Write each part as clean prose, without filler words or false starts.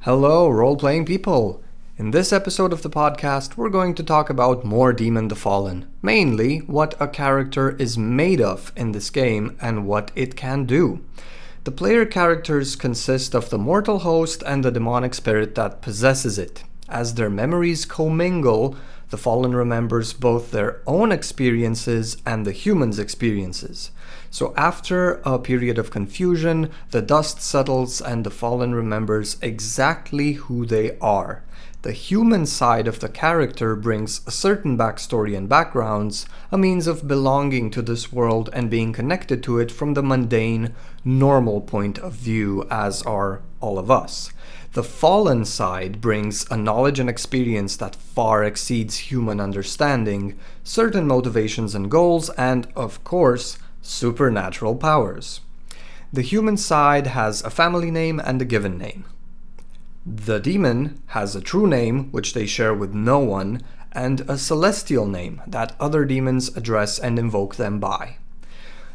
Hello, role-playing people! In this episode of the podcast, we're going to talk about more Demon the Fallen. Mainly, what a character is made of in this game and what it can do. The player characters consist of the mortal host and the demonic spirit that possesses it. As their memories commingle, the Fallen remembers both their own experiences and the human's experiences. So after a period of confusion, the dust settles and the Fallen remembers exactly who they are. The human side of the character brings a certain backstory and backgrounds, a means of belonging to this world and being connected to it from the mundane, normal point of view, as are all of us. The fallen side brings a knowledge and experience that far exceeds human understanding, certain motivations and goals, and, of course, supernatural powers. The human side has a family name and a given name. The demon has a true name, which they share with no one, and a celestial name that other demons address and invoke them by.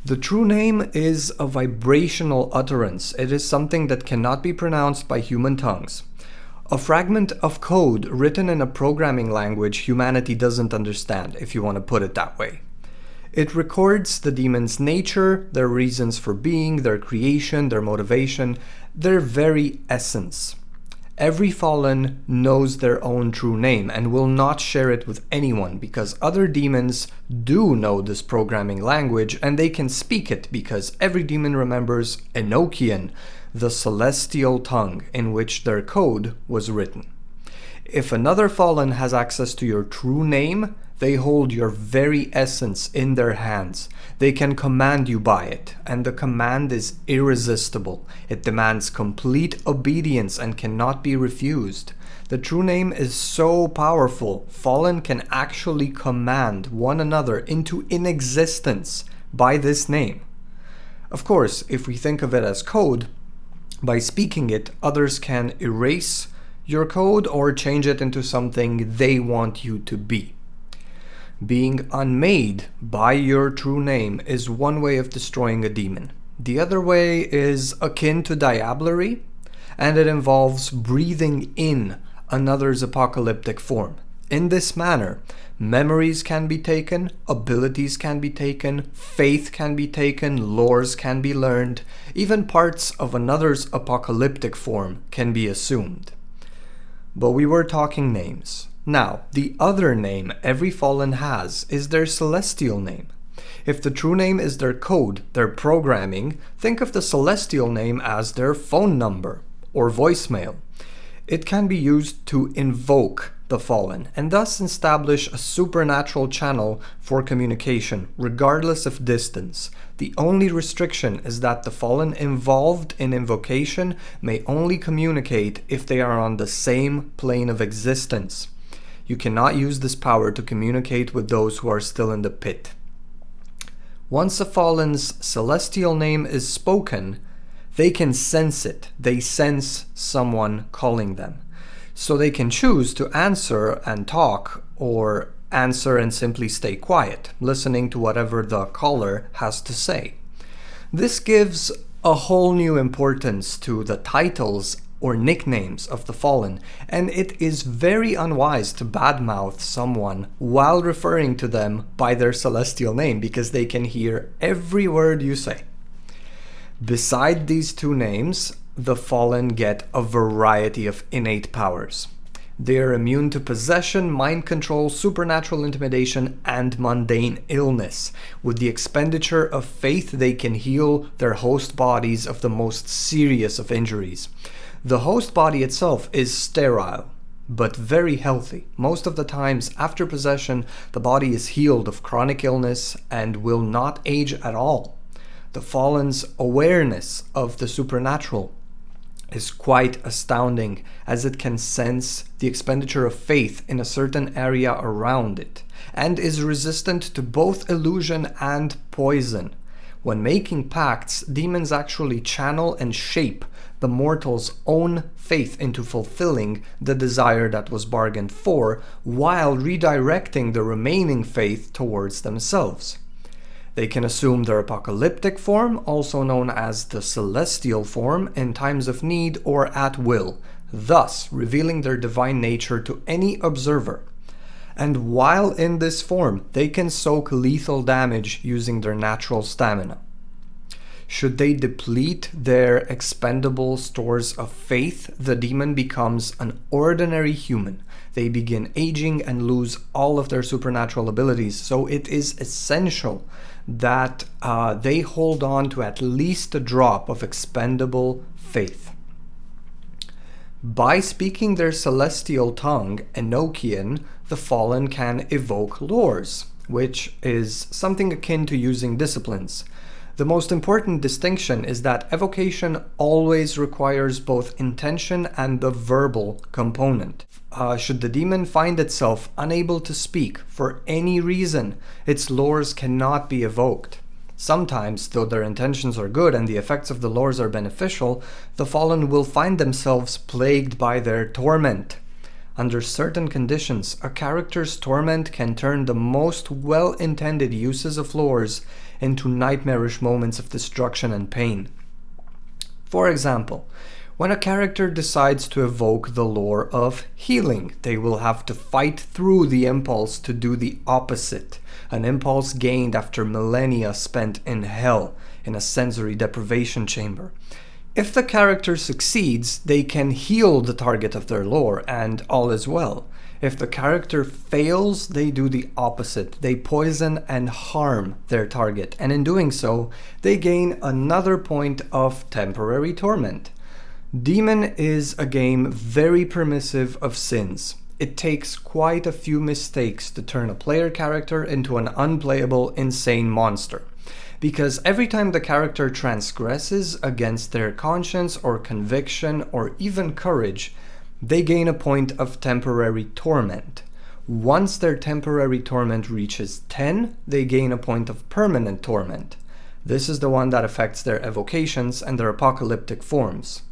The true name is a vibrational utterance. It is something that cannot be pronounced by human tongues. A fragment of code written in a programming language humanity doesn't understand, if you want to put it that way. It records the demon's nature, their reasons for being, their creation, their motivation, their very essence. Every fallen knows their own true name and will not share it with anyone because other demons do know this programming language and they can speak it because every demon remembers Enochian, the celestial tongue in which their code was written. If another fallen has access to your true name, they hold your very essence in their hands. They can command you by it, and the command is irresistible. It demands complete obedience and cannot be refused. The true name is so powerful, fallen can actually command one another into inexistence by this name. Of course, if we think of it as code, by speaking it, others can erase your code or change it into something they want you to be. Being unmade by your true name is one way of destroying a demon. The other way is akin to diablerie, and it involves breathing in another's apocalyptic form. In this manner, memories can be taken, abilities can be taken, faith can be taken, lores can be learned, even parts of another's apocalyptic form can be assumed. But we were talking names. Now, the other name every fallen has is their celestial name. If the true name is their code, their programming, think of the celestial name as their phone number or voicemail. It can be used to invoke the fallen and thus establish a supernatural channel for communication, regardless of distance. The only restriction is that the fallen involved in invocation may only communicate if they are on the same plane of existence. You cannot use this power to communicate with those who are still in the pit. Once a fallen's celestial name is spoken, they can sense it. They sense someone calling them. So they can choose to answer and talk, or answer and simply stay quiet, listening to whatever the caller has to say. This gives a whole new importance to the titles or nicknames of the fallen, and it is very unwise to badmouth someone while referring to them by their celestial name because they can hear every word you say. Beside these two names, the fallen get a variety of innate powers. They are immune to possession, mind control, supernatural intimidation, and mundane illness. With the expenditure of faith, they can heal their host bodies of the most serious of injuries. The host body itself is sterile, but very healthy. Most of the times after possession, the body is healed of chronic illness and will not age at all. The fallen's awareness of the supernatural is quite astounding, as it can sense the expenditure of faith in a certain area around it, and is resistant to both illusion and poison. When making pacts, demons actually channel and shape the mortal's own faith into fulfilling the desire that was bargained for, while redirecting the remaining faith towards themselves. They can assume their apocalyptic form, also known as the celestial form, in times of need or at will. thus revealing their divine nature to any observer. And while in this form, they can soak lethal damage using their natural stamina. Should they deplete their expendable stores of faith, the demon becomes an ordinary human. They begin aging and lose all of their supernatural abilities, so it is essential that they hold on to at least a drop of expendable faith. By speaking their celestial tongue, Enochian, the fallen can evoke lores, which is something akin to using disciplines. The most important distinction is that evocation always requires both intention and the verbal component. Should the demon find itself unable to speak for any reason, its lores cannot be evoked. Sometimes, though their intentions are good and the effects of the lores are beneficial, the fallen will find themselves plagued by their torment. Under certain conditions, a character's torment can turn the most well-intended uses of lores into nightmarish moments of destruction and pain. For example, when a character decides to evoke the lore of healing, they will have to fight through the impulse to do the opposite, an impulse gained after millennia spent in hell, in a sensory deprivation chamber. If the character succeeds, they can heal the target of their lore, and all is well. If the character fails, they do the opposite. They poison and harm their target, and in doing so, they gain another point of temporary torment. Demon is a game very permissive of sins. It takes quite a few mistakes to turn a player character into an unplayable, insane monster. Because every time the character transgresses against their conscience or conviction or even courage, they gain a point of temporary torment. Once their temporary torment reaches 10, they gain a point of permanent torment. This is the one that affects their evocations and their apocalyptic forms.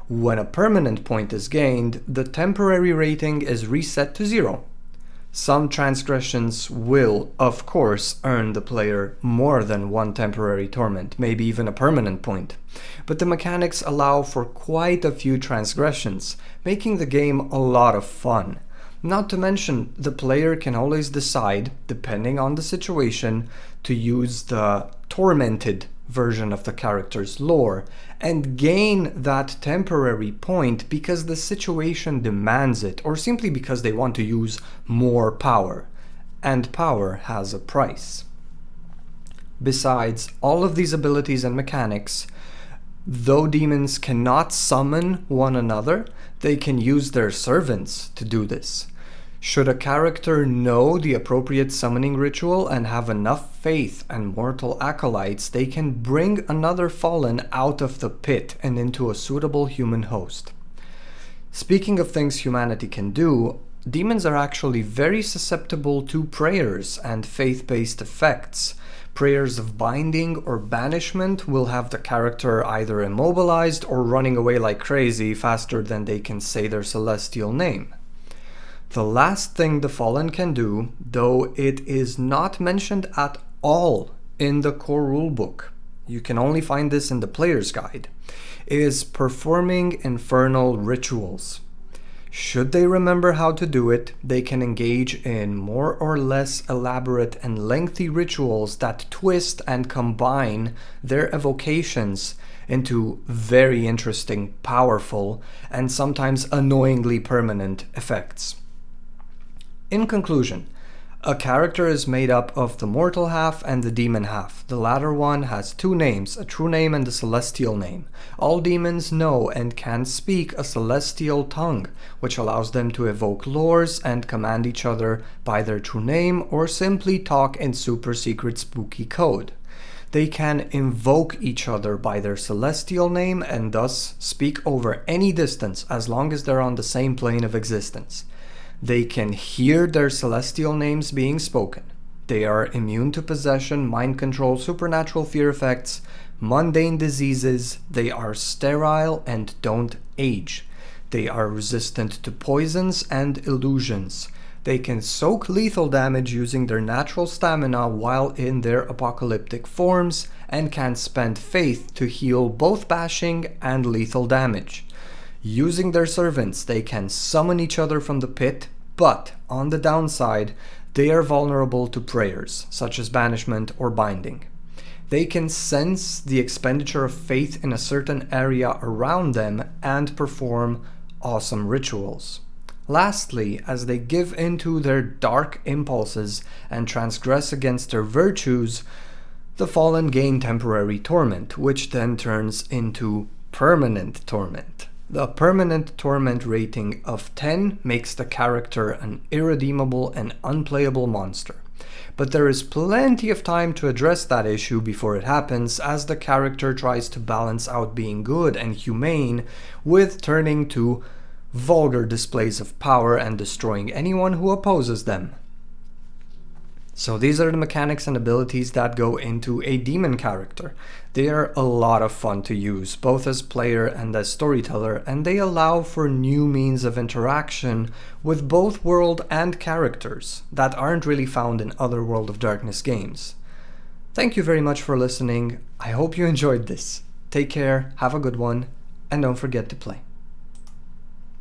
When a permanent point is gained, the temporary rating is reset to 0. Some transgressions will, of course, earn the player more than one temporary torment, maybe even a permanent point. But the mechanics allow for quite a few transgressions, making the game a lot of fun. Not to mention, the player can always decide, depending on the situation, to use the tormented version of the character's lore and gain that temporary point because the situation demands it, or simply because they want to use more power. And power has a price. Besides all of these abilities and mechanics, though demons cannot summon one another, they can use their servants to do this. Should a character know the appropriate summoning ritual and have enough faith and mortal acolytes, they can bring another fallen out of the pit and into a suitable human host. Speaking of things humanity can do, demons are actually very susceptible to prayers and faith-based effects. Prayers of binding or banishment will have the character either immobilized or running away like crazy faster than they can say their celestial name. The last thing the fallen can do, though it is not mentioned at all in the core rulebook, you can only find this in the player's guide, is performing infernal rituals. Should they remember how to do it, they can engage in more or less elaborate and lengthy rituals that twist and combine their evocations into very interesting, powerful, and sometimes annoyingly permanent effects. In conclusion, a character is made up of the mortal half and the demon half. The latter one has two names, a true name and a celestial name. All demons know and can speak a celestial tongue, which allows them to evoke lores and command each other by their true name or simply talk in super secret spooky code. They can invoke each other by their celestial name and thus speak over any distance as long as they're on the same plane of existence. They can hear their celestial names being spoken. They are immune to possession, mind control, supernatural fear effects, mundane diseases. They are sterile and don't age. They are resistant to poisons and illusions. They can soak lethal damage using their natural stamina while in their apocalyptic forms and can spend faith to heal both bashing and lethal damage. Using their servants, they can summon each other from the pit, but on the downside, they are vulnerable to prayers, such as banishment or binding. They can sense the expenditure of faith in a certain area around them and perform awesome rituals. Lastly, as they give into their dark impulses and transgress against their virtues, the fallen gain temporary torment, which then turns into permanent torment. The permanent torment rating of 10 makes the character an irredeemable and unplayable monster. But there is plenty of time to address that issue before it happens, as the character tries to balance out being good and humane with turning to vulgar displays of power and destroying anyone who opposes them. So these are the mechanics and abilities that go into a demon character. They are a lot of fun to use, both as player and as storyteller, and they allow for new means of interaction with both world and characters that aren't really found in other World of Darkness games. Thank you very much for listening. I hope you enjoyed this. Take care, have a good one, and don't forget to play.